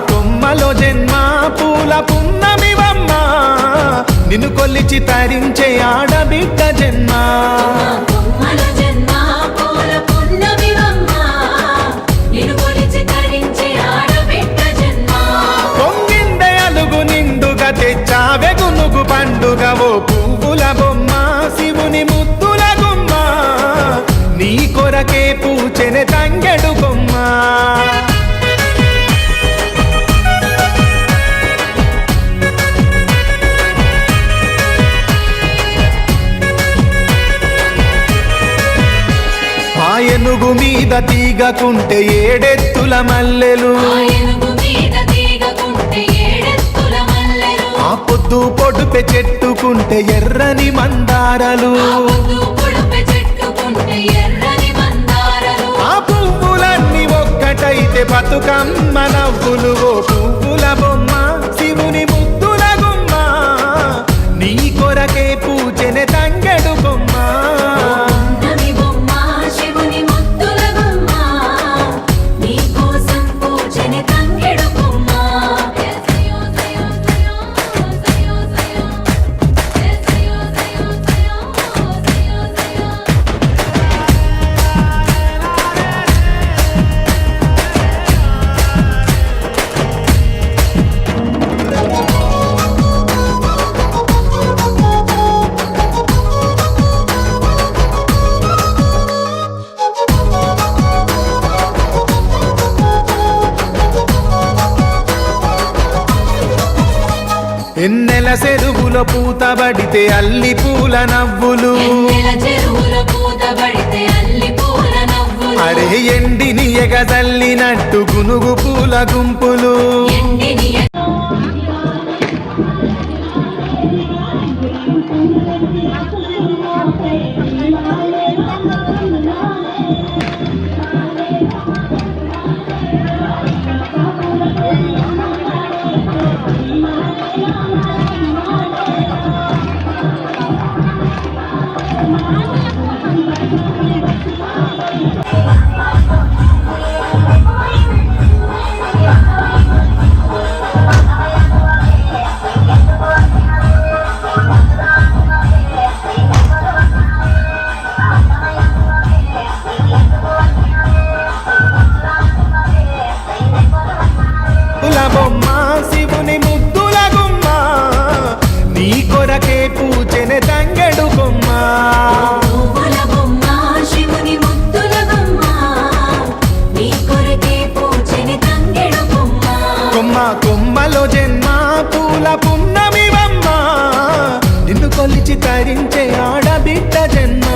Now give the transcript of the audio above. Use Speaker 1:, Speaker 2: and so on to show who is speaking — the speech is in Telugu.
Speaker 1: కొమ్మలో జన్మ పూల పున్నమివమ్మ నిన్ను కొలిచి తరించే ఆడబిడ్డ జన్మ పొంగిందే అలుగు నిండుగా తెచ్చావె గునుగు పండుగవో పువ్వుల బొమ్మ శివుని ముద్దుల గుమ్మ నీ కొరకే పూచెనే తంగెడు బొమ్మ ఏనుగు మీద తీగకుంటే ఏడెత్తుల మల్లెలు ఆ పొద్దు పొడుపె చెట్టుకుంటే ఎర్రని మందారలు ఆ పువ్వులన్నీ ఒక్కటైతే బతుకమ్మ నవ్వులు ఓ పువ్వుల బొమ్మ శివుని ముద్దుల గుమ్మ నీ కొరకే పూచెనే తంగెడు బొమ్మ ఎన్నెల చెరువులో పూతబడితే అల్లి పూల నవ్వులు అరే ఎండిని ఎగజల్లినట్టు గునుగు పూల గుంపులు బొమ్మ శివుని ముద్దుల గుమ్మ నీ కొరకే పూచెనే తంగెడు బొమ్మ కొమ్మ కొమ్మలో జన్మ పూల పున్నమివమ్మ నిన్ను కొలిచి తరించే ఆడబిడ్డ జన్మ